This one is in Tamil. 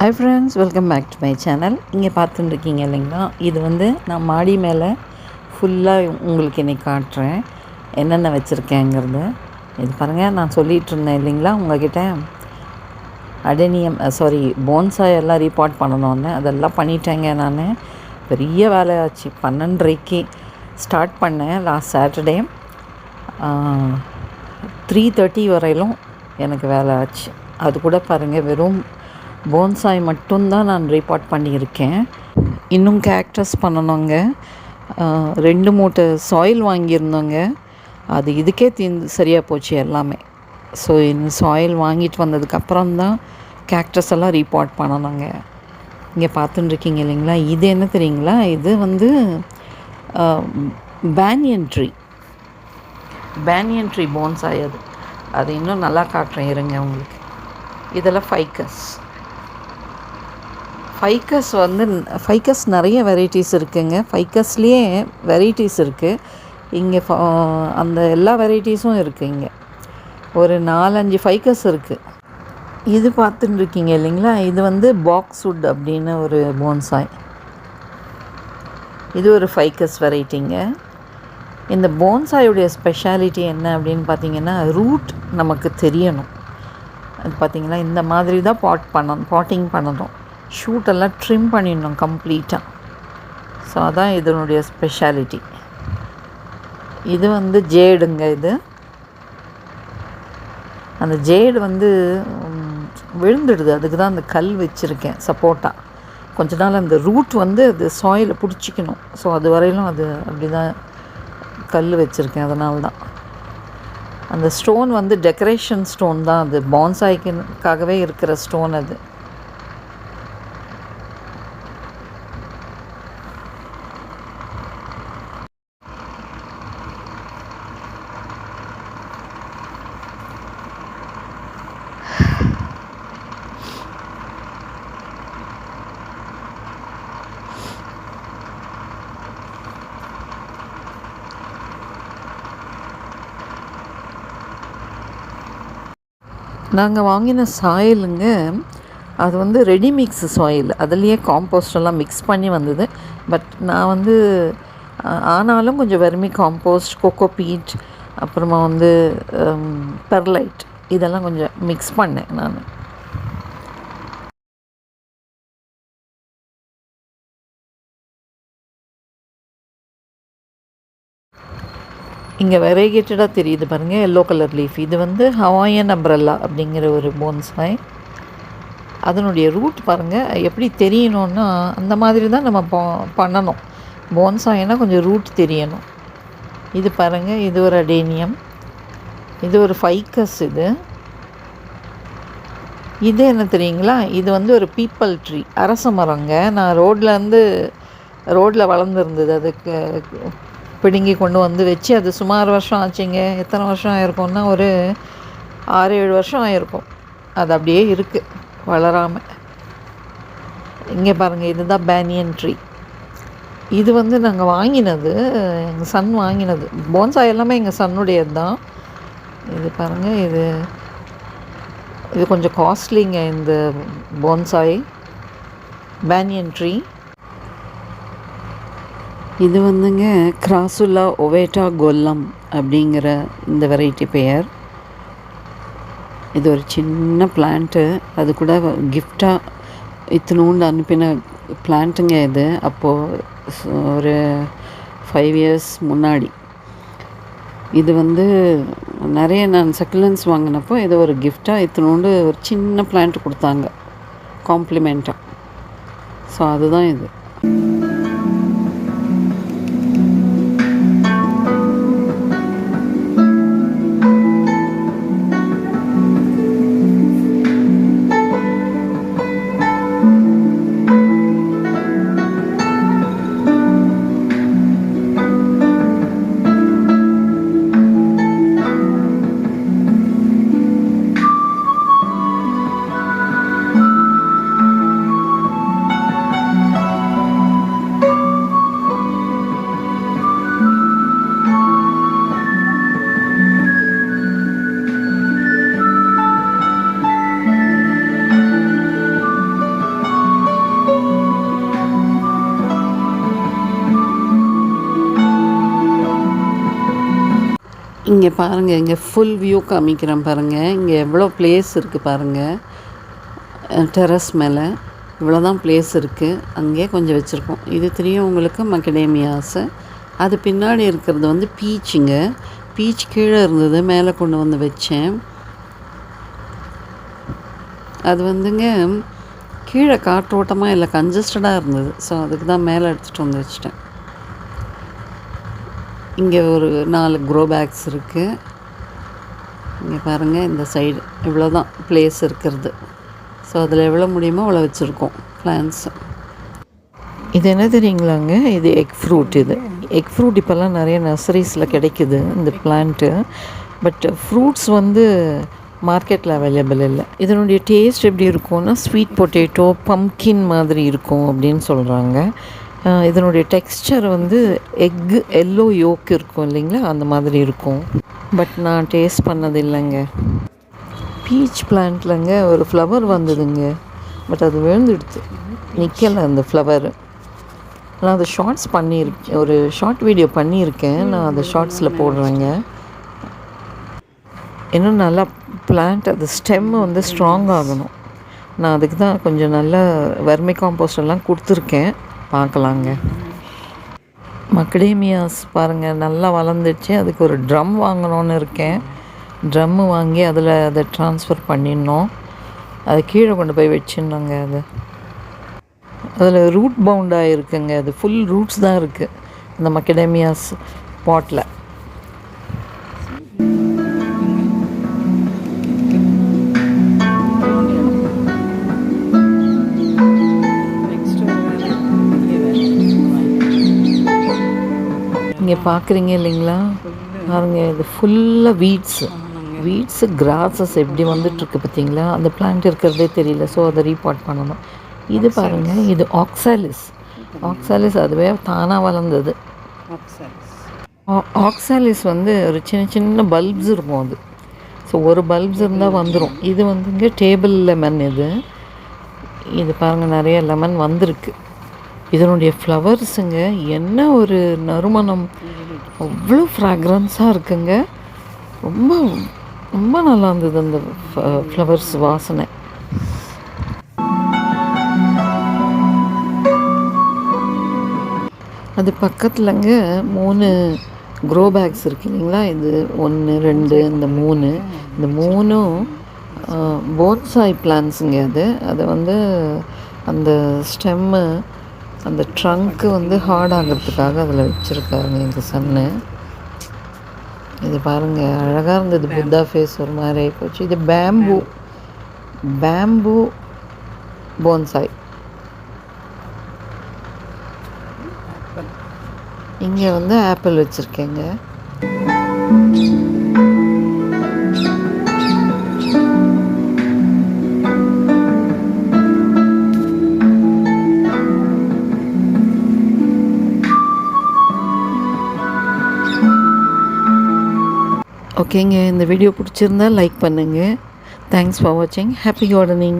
High friends, welcome back to my channel. இங்கே பார்த்துட்டுருக்கீங்க இல்லைங்களா, இது வந்து நான் மாடி மேலே ஃபுல்லாக உங்களுக்கு இன்றைக்கி காட்டுறேன் என்னென்ன வச்சுருக்கேங்கிறது. இது பாருங்கள், நான் சொல்லிகிட்டு இருந்தேன் இல்லைங்களா உங்கள்கிட்ட போன்சாய் எல்லாம் ரீபார்ட் பண்ணணுன்னு. அதெல்லாம் பண்ணிட்டேங்க. நான் பெரிய வேலையாச்சு. 12:30 ஸ்டார்ட் பண்ணேன் லாஸ்ட் சாட்டர்டே. 3:30 வரையிலும் எனக்கு வேலை ஆச்சு. அது கூட பாருங்கள், வெறும் போன்சாய் மட்டும்தான் நான் ரீபார்ட் பண்ணியிருக்கேன். இன்னும் கேக்டஸ் பண்ணணுங்க. 2 மூட்டை சாயில் வாங்கியிருந்தோங்க. அது இதுக்கே சரியாக போச்சு எல்லாமே. ஸோ இந்த சாயில் வாங்கிட்டு வந்ததுக்கப்புறம் தான் கேக்டஸ் எல்லாம் ரீபார்ட் பண்ணணுங்க. இங்கே பார்த்துட்டுருக்கீங்க இல்லைங்களா, இது என்ன தெரியுங்களா, இது வந்து பேனியன் ட்ரீ போன்சாய். அது இன்னும் நல்லா காட்டுறேன் இருங்க உங்களுக்கு. இதெல்லாம் ஃபைக்கஸ் நிறைய வெரைட்டிஸ் இருக்குதுங்க. ஃபைக்கஸ்லேயே வெரைட்டிஸ் இருக்குது இங்கே. அந்த எல்லா வெரைட்டிஸும் இருக்குது இங்கே. ஒரு 4-5 ஃபைக்கஸ் இருக்குது. இது பார்த்துட்டுருக்கீங்க இல்லைங்களா, இது வந்து பாக்ஸ்வுட் அப்படின்னு ஒரு போன்சாய். இது ஒரு ஃபைக்கஸ் வெரைட்டிங்க. இந்த போன்சாயுடைய ஸ்பெஷாலிட்டி என்ன அப்படின்னு பார்த்தீங்கன்னா, ரூட் நமக்கு தெரியணும். அது பார்த்திங்களா, இந்த மாதிரி தான் பாட்டிங் பண்ணணும். ஷூட்டெல்லாம் ட்ரிம் பண்ணிடணும் கம்ப்ளீட்டாக. ஸோ அதான் இதனுடைய ஸ்பெஷாலிட்டி. இது வந்து ஜேடுங்க. இது அந்த ஜேடு வந்து விழுந்துடுது. அதுக்கு தான் அந்த கல் வச்சுருக்கேன் சப்போர்ட்டாக. கொஞ்ச நாள் அந்த ரூட் வந்து அது சாயிலை பிடிச்சிக்கணும். ஸோ அது வரையிலும் அது அப்படி தான் கல் வச்சுருக்கேன். அதனால தான் அந்த ஸ்டோன் வந்து டெக்கரேஷன் ஸ்டோன் தான். அது பான்சாய்க்காகவே இருக்கிற ஸ்டோன் அது. நாங்கள் வாங்கின சாயிலுங்க, அது வந்து ரெடி மிக்ஸ் சாயில். அதுலேயே காம்போஸ்டெல்லாம் மிக்ஸ் பண்ணி வந்தது. பட் நான் வந்து ஆனாலும் கொஞ்சம் வெர்மி காம்போஸ்ட், கோகோபீட், அப்புறமா வந்து பெர்லைட் இதெல்லாம் கொஞ்சம் மிக்ஸ் பண்ணேன் நான். இங்கே வெரைகேட்டடாக தெரியுது பாருங்கள், எல்லோ கலர் லீஃப். இது வந்து ஹவாயன் அம்ப்ரெல்லா அப்படிங்கிற ஒரு போன்சாய். அதனுடைய ரூட் பாருங்கள் எப்படி தெரியணுன்னா, அந்த மாதிரி தான் நம்ம பண்ணணும். போன்சாய்னா கொஞ்சம் ரூட் தெரியணும். இது பாருங்கள், இது ஒரு அடேனியம், இது ஒரு ஃபைக்கஸ். இது என்ன தெரியுங்களா, இது வந்து ஒரு பீப்பல் ட்ரீ, அரச மரங்க. நான் ரோட்டில் வளர்ந்துருந்தது. அதுக்கு பிடுங்கி கொண்டு வந்து வச்சு அது சுமார் வருஷம் ஆச்சுங்க. எத்தனை வருஷம் ஆயிருக்கும்னா ஒரு 6-7 வருஷம் ஆயிருக்கும். அது அப்படியே இருக்குது வளராமல். இங்கே பாருங்கள், இதுதான் பேனியன் ட்ரீ. இது வந்து நாங்கள் வாங்கினது, எங்கள் சன் வாங்கினது. போன்சாய் எல்லாமே எங்கள் சன்னுடையது தான். இது பாருங்கள், இது கொஞ்சம் காஸ்ட்லிங்க இந்த போன்சாய் பேனியன் ட்ரீ. இது வந்துங்க கிராசுலா ஒவேட்டா கொல்லம் அப்படிங்கிற இந்த வெரைட்டி பெயர். இது ஒரு சின்ன பிளான்ட்டு. அது கூட கிஃப்டாக இத்தினூண்டு அனுப்பின பிளான்ட்டுங்க இது. அப்போது ஒரு 5 இயர்ஸ் முன்னாடி. இது வந்து நிறைய நான் சக்குலன்ஸ் வாங்கினப்போ இதை ஒரு கிஃப்டாக இத்தினூண்டு ஒரு சின்ன பிளான்ட் கொடுத்தாங்க காம்ப்ளிமெண்ட்டாக. ஸோ அதுதான் இது. இங்கே பாருங்கள், இங்கே ஃபுல் வியூ காமிக்கிறேன் பாருங்கள். இங்கே எவ்வளோ ப்ளேஸ் இருக்குது பாருங்கள். டெரஸ் மேலே இவ்வளோ தான் ப்ளேஸ் இருக்குது. அங்கேயே கொஞ்சம் வச்சுருக்கோம். இது தெரியும் உங்களுக்கு, மக்கடேமியாஸு. அது பின்னாடி இருக்கிறது வந்து பீச்சுங்க. பீச் கீழே இருந்தது, மேலே கொண்டு வந்து வச்சேன். அது வந்துங்க கீழே காற்றோட்டமாக இல்லை, கன்ஜஸ்டடாக இருந்தது. ஸோ அதுக்கு தான் மேலே எடுத்துகிட்டு வந்து வச்சிட்டேன். இங்கே ஒரு 4 க்ரோ பேக்ஸ் இருக்குது. இங்கே பாருங்கள், இந்த சைடு இவ்வளோ தான் ப்ளேஸ் இருக்கிறது. ஸோ அதில் எவ்வளோ முடியுமோ அவ்வளோ வச்சுருக்கோம் பிளான்ட்ஸு. இது என்ன தெரியுங்களாங்க, இது எக் ஃப்ரூட். இது எக் ஃப்ரூட் இப்போல்லாம் நிறைய நர்சரிஸில் கிடைக்குது இந்த பிளான்ட்டு. பட் ஃப்ரூட்ஸ் வந்து மார்க்கெட்டில் அவைலபிள் இல்லை. இதனுடைய டேஸ்ட் எப்படி இருக்கும்னா ஸ்வீட் பொட்டேட்டோ, பம்கின் மாதிரி இருக்கும் அப்படின்னு சொல்கிறாங்க. இதனுடைய டெக்ஸ்சர் வந்து எக்கு எல்லோ யோக் இருக்கும் இல்லைங்களா, அந்த மாதிரி இருக்கும். பட் நான் டேஸ்ட் பண்ணது இல்லைங்க. பீச் பிளான்ட்லங்க ஒரு ஃப்ளவர் வந்ததுங்க. பட் அது விழுந்துடுச்சு, நிற்கலை அந்த ஃப்ளவர். நான் அதை ஷார்ட்ஸ் பண்ணியிருக்கேன், ஒரு ஷார்ட் வீடியோ பண்ணியிருக்கேன். நான் அதை ஷார்ட்ஸில் போடுறேங்க. இன்னும் நல்லா பிளான்ட் அது ஸ்டெம்மு வந்து ஸ்ட்ராங் ஆகணும். நான் அதுக்கு தான் கொஞ்சம் நல்ல வர்மி காம்போஸ்ட் எல்லாம் கொடுத்துருக்கேன். பார்க்கலாங்க. மக்கடேமியாஸ் பாருங்கள் நல்லா வளர்ந்துச்சு. அதுக்கு ஒரு ட்ரம் வாங்கணுன்னு இருக்கேன். ட்ரம்மு வாங்கி அதில் அதை ட்ரான்ஸ்ஃபர் பண்ணிடணும். அது கீழே கொண்டு போய் வச்சிடணுங்க. அதில் ரூட் பவுண்டாக இருக்குங்க. அது ஃபுல் ரூட்ஸ் தான் இருக்குது இந்த மக்கடேமியாஸ் பாட்டில். இங்கே பார்க்குறீங்க இல்லைங்களா, பாருங்க, இது ஃபுல்லாக வீட்ஸு கிராஸஸ் எப்படி வந்துட்டுருக்கு பார்த்தீங்களா. அந்த பிளான்ட் இருக்கிறதே தெரியல. ஸோ அதை ரீபாட் பண்ணணும். இது பாருங்கள், இது ஆக்சாலிஸ் அதுவே தானாக வளர்ந்தது. ஆக்சாலிஸ் வந்து ஒரு சின்ன சின்ன பல்ப்ஸ் இருக்கும் அது. ஸோ ஒரு பல்ப்ஸ் இருந்தால் வந்துடும். இது வந்துங்க டேபிள் லெமன். இது பாருங்கள், நிறைய லெமன் வந்திருக்கு. இதனுடைய ஃப்ளவர்ஸுங்க என்ன ஒரு நறுமணம், அவ்வளோ ஃப்ராக்ரன்ஸாக இருக்குங்க. ரொம்ப ரொம்ப நல்லா இருந்தது அந்த ஃப்ளவர்ஸ் வாசனை. அது பக்கத்துலங்க 3 க்ரோ பேக்ஸ் இருக்குது இல்லைங்களா. இது 1, 2, இந்த 3. இந்த 3ம் போன்சாய் பிளான்ஸுங்க. அது வந்து அந்த ஸ்டெம்மு, அந்த ட்ரங்க்கு வந்து ஹார்ட் ஆகிறதுக்காக அதில் வச்சுருக்காருங்க எங்கள் சன்னு. இது பாருங்கள், அழகாக இருந்தது. புத்தா ஃபேஸ் ஒரு மாதிரி போச்சு. இது பேம்பு போன்சாய். இங்கே வந்து ஆப்பிள் வச்சுருக்கேங்க. ஓகேங்க, இந்த வீடியோ பிடிச்சிருந்தா லைக் பண்ணுங்கள். தேங்க்ஸ் ஃபார் வாட்சிங். Happy gardening.